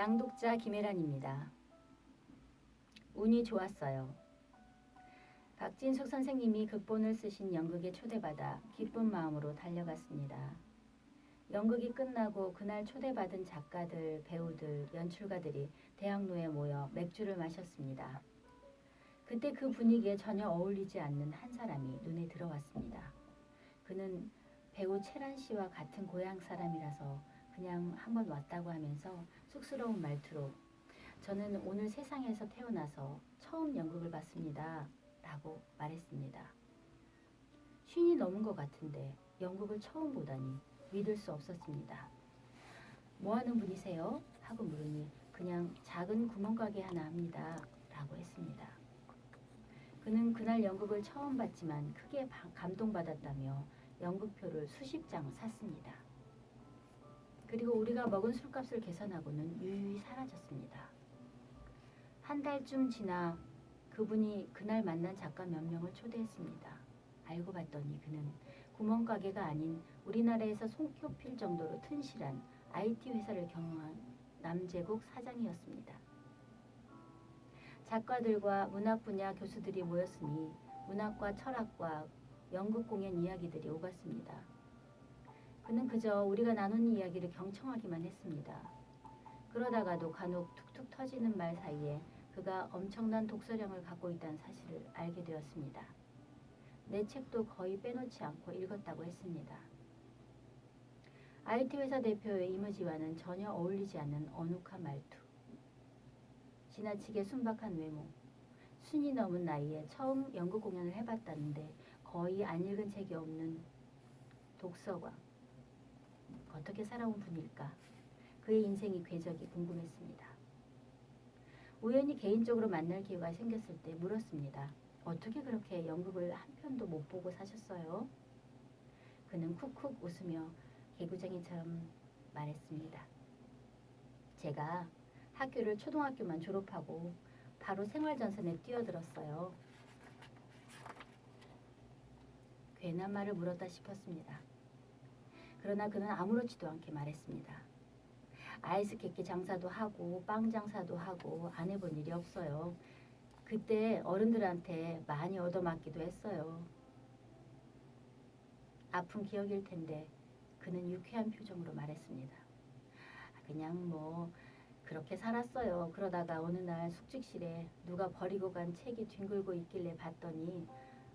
낭독자 김혜란입니다. 운이 좋았어요. 박진숙 선생님이 극본을 쓰신 연극에 초대받아 기쁜 마음으로 달려갔습니다. 연극이 끝나고 그날 초대받은 작가들, 배우들, 연출가들이 대학로에 모여 맥주를 마셨습니다. 그때 그 분위기에 전혀 어울리지 않는 한 사람이 눈에 들어왔습니다. 그는 배우 채란 씨와 같은 고향 사람이라서 그냥 한번 왔다고 하면서 쑥스러운 말투로 저는 오늘 세상에서 태어나서 처음 연극을 봤습니다. 라고 말했습니다. 쉰이 넘은 것 같은데 연극을 처음 보다니 믿을 수 없었습니다. 뭐 하는 분이세요? 하고 물으니 그냥 작은 구멍가게 하나 합니다. 라고 했습니다. 그는 그날 연극을 처음 봤지만 크게 감동받았다며 연극표를 수십 장 샀습니다. 그리고 우리가 먹은 술값을 계산하고는 유유히 사라졌습니다. 한 달쯤 지나 그분이 그날 만난 작가 몇 명을 초대했습니다. 알고 봤더니 그는 구멍가게가 아닌 우리나라에서 손꼽힐 정도로 튼실한 IT 회사를 경영한 남제국 사장이었습니다. 작가들과 문학 분야 교수들이 모였으니 문학과 철학과 연극 공연 이야기들이 오갔습니다. 그는 그저 우리가 나누는 이야기를 경청하기만 했습니다. 그러다가도 간혹 툭툭 터지는 말 사이에 그가 엄청난 독서량을 갖고 있다는 사실을 알게 되었습니다. 내 책도 거의 빼놓지 않고 읽었다고 했습니다. IT 회사 대표의 이미지와는 전혀 어울리지 않는 어눌한 말투, 지나치게 순박한 외모, 순이 넘은 나이에 처음 연극 공연을 해봤다는데 거의 안 읽은 책이 없는 독서광. 어떻게 살아온 분일까? 그의 인생이 궤적이 궁금했습니다. 우연히 개인적으로 만날 기회가 생겼을 때 물었습니다. 어떻게 그렇게 연극을 한 편도 못 보고 사셨어요? 그는 쿡쿡 웃으며 개구쟁이처럼 말했습니다. 제가 학교를 초등학교만 졸업하고 바로 생활전선에 뛰어들었어요. 괜한 말을 물었다 싶었습니다. 그러나 그는 아무렇지도 않게 말했습니다. 아이스케이크 장사도 하고 빵 장사도 하고 안 해본 일이 없어요. 그때 어른들한테 많이 얻어맞기도 했어요. 아픈 기억일 텐데 그는 유쾌한 표정으로 말했습니다. 그냥 뭐 그렇게 살았어요. 그러다가 어느 날 숙직실에 누가 버리고 간 책이 뒹굴고 있길래 봤더니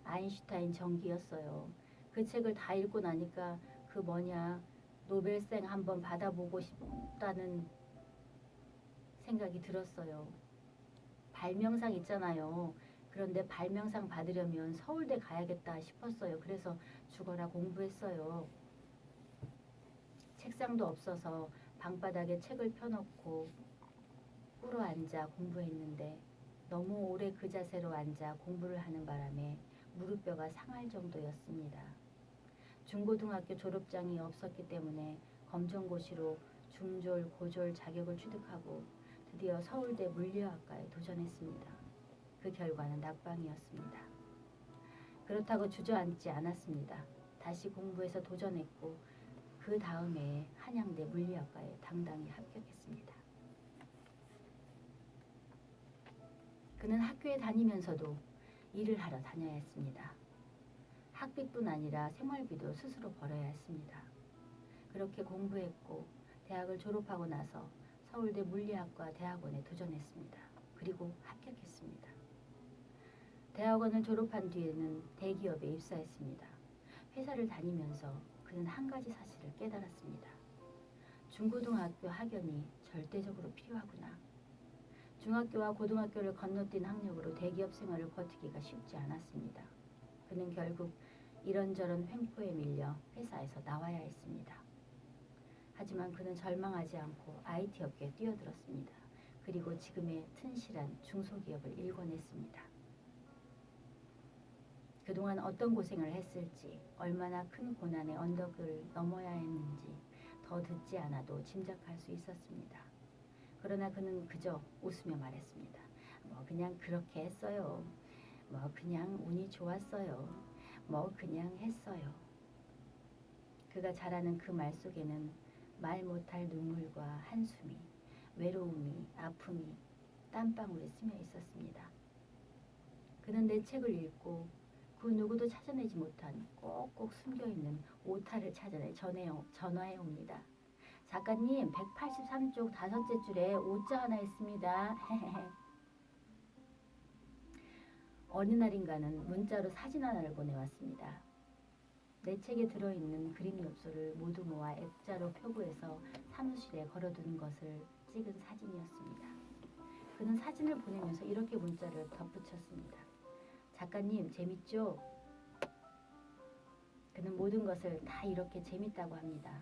아인슈타인 전기였어요. 그 책을 다 읽고 나니까 그 뭐냐 노벨상 한번 받아보고 싶다는 생각이 들었어요. 발명상 있잖아요. 그런데 발명상 받으려면 서울대 가야겠다 싶었어요. 그래서 죽어라 공부했어요. 책상도 없어서 방바닥에 책을 펴놓고 꿇어 앉아 공부했는데 너무 오래 그 자세로 앉아 공부를 하는 바람에 무릎뼈가 상할 정도였습니다. 중고등학교 졸업장이 없었기 때문에 검정고시로 중졸, 고졸 자격을 취득하고 드디어 서울대 물리학과에 도전했습니다. 그 결과는 낙방이었습니다. 그렇다고 주저앉지 않았습니다. 다시 공부해서 도전했고 그 다음에 한양대 물리학과에 당당히 합격했습니다. 그는 학교에 다니면서도 일을 하러 다녀야 했습니다. 학비뿐 아니라 생활비도 스스로 벌어야 했습니다. 그렇게 공부했고 대학을 졸업하고 나서 서울대 물리학과 대학원에 도전했습니다. 그리고 합격했습니다. 대학원을 졸업한 뒤에는 대기업에 입사했습니다. 회사를 다니면서 그는 한 가지 사실을 깨달았습니다. 중고등학교 학연이 절대적으로 필요하구나. 중학교와 고등학교를 건너뛴 학력으로 대기업 생활을 버티기가 쉽지 않았습니다. 그는 결국 이런저런 횡포에 밀려 회사에서 나와야 했습니다. 하지만 그는 절망하지 않고 IT 업계에 뛰어들었습니다. 그리고 지금의 튼실한 중소기업을 일궈냈습니다. 그동안 어떤 고생을 했을지, 얼마나 큰 고난의 언덕을 넘어야 했는지 더 듣지 않아도 짐작할 수 있었습니다. 그러나 그는 그저 웃으며 말했습니다. 뭐 그냥 그렇게 했어요. 뭐 그냥 운이 좋았어요. 뭐 그냥 했어요. 그가 잘하는 그 말 속에는 말 못할 눈물과 한숨이 외로움이, 아픔이 땀방울에 스며 있었습니다. 그는 내 책을 읽고 그 누구도 찾아내지 못한 꼭꼭 숨겨있는 오타를 찾아내 전화해 옵니다. 작가님, 183쪽 5째 줄에 오자 하나 있습니다. 어느 날인가는 문자로 사진 하나를 보내왔습니다. 내 책에 들어있는 그림 엽서를 모두 모아 액자로 표구해서 사무실에 걸어두는 것을 찍은 사진이었습니다. 그는 사진을 보내면서 이렇게 문자를 덧붙였습니다. 작가님, 재밌죠? 그는 모든 것을 다 이렇게 재밌다고 합니다.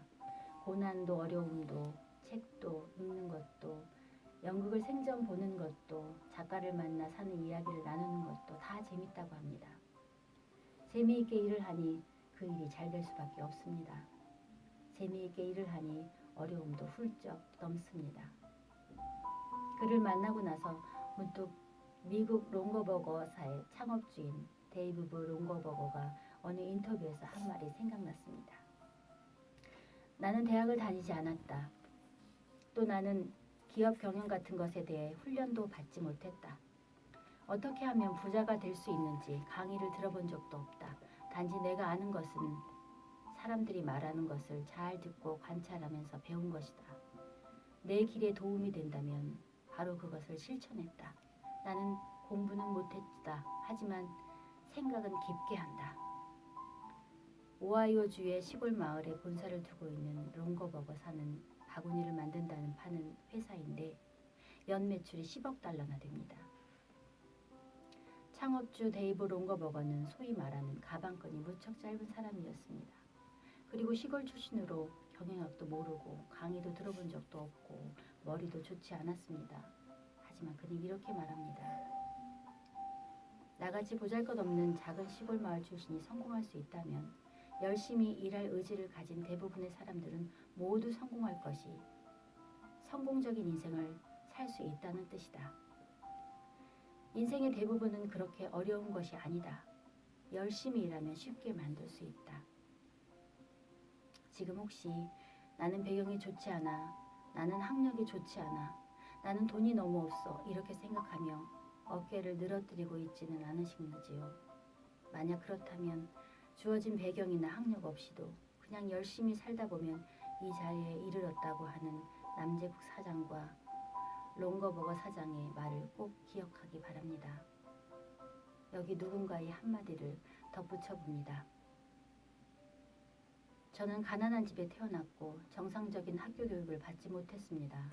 고난도 어려움도, 책도, 읽는 것도, 연극을 생전 보는 것도, 작가를 만나 사는 이야기를 나누는 것도 다 재밌다고 합니다. 재미있게 일을 하니 그 일이 잘 될 수밖에 없습니다. 재미있게 일을 하니 어려움도 훌쩍 넘습니다. 그를 만나고 나서 문득 미국 롱거버거사의 창업주인 데이브 롱거버거가 어느 인터뷰에서 한 말이 생각났습니다. 나는 대학을 다니지 않았다. 또 나는 기업 경영 같은 것에 대해 훈련도 받지 못했다. 어떻게 하면 부자가 될 수 있는지 강의를 들어본 적도 없다. 단지 내가 아는 것은 사람들이 말하는 것을 잘 듣고 관찰하면서 배운 것이다. 내 길에 도움이 된다면 바로 그것을 실천했다. 나는 공부는 못했다. 하지만 생각은 깊게 한다. 오하이오주의 시골 마을에 본사를 두고 있는 롱거버거사는 바구니를 만든다는 파는 회사인데 연 매출이 10억 달러나 됩니다. 창업주 데이브 롱거버거는 소위 말하는 가방끈이 무척 짧은 사람이었습니다. 그리고 시골 출신으로 경영학도 모르고 강의도 들어본 적도 없고 머리도 좋지 않았습니다. 하지만 그는 이렇게 말합니다. 나같이 보잘것없는 작은 시골 마을 출신이 성공할 수 있다면 열심히 일할 의지를 가진 대부분의 사람들은 모두 성공할 것이 성공적인 인생을 살 수 있다는 뜻이다. 인생의 대부분은 그렇게 어려운 것이 아니다. 열심히 일하면 쉽게 만들 수 있다. 지금 혹시 나는 배경이 좋지 않아, 나는 학력이 좋지 않아, 나는 돈이 너무 없어 이렇게 생각하며 어깨를 늘어뜨리고 있지는 않으신지요. 만약 그렇다면 주어진 배경이나 학력 없이도 그냥 열심히 살다 보면 이 자리에 이르렀다고 하는 남제국 사장과 롱거버거 사장의 말을 꼭 기억하기 바랍니다. 여기 누군가의 한마디를 덧붙여 봅니다. 저는 가난한 집에 태어났고 정상적인 학교 교육을 받지 못했습니다.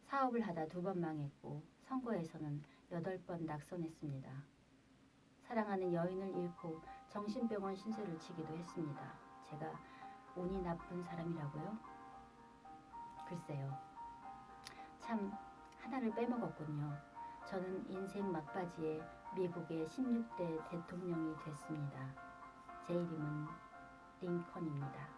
사업을 하다 2번 망했고 선거에서는 8번 낙선했습니다. 사랑하는 여인을 잃고 정신병원 신세를 지기도 했습니다. 제가 운이 나쁜 사람이라고요? 글쎄요. 참 하나를 빼먹었군요. 저는 인생 막바지에 미국의 16대 대통령이 됐습니다. 제 이름은 링컨입니다.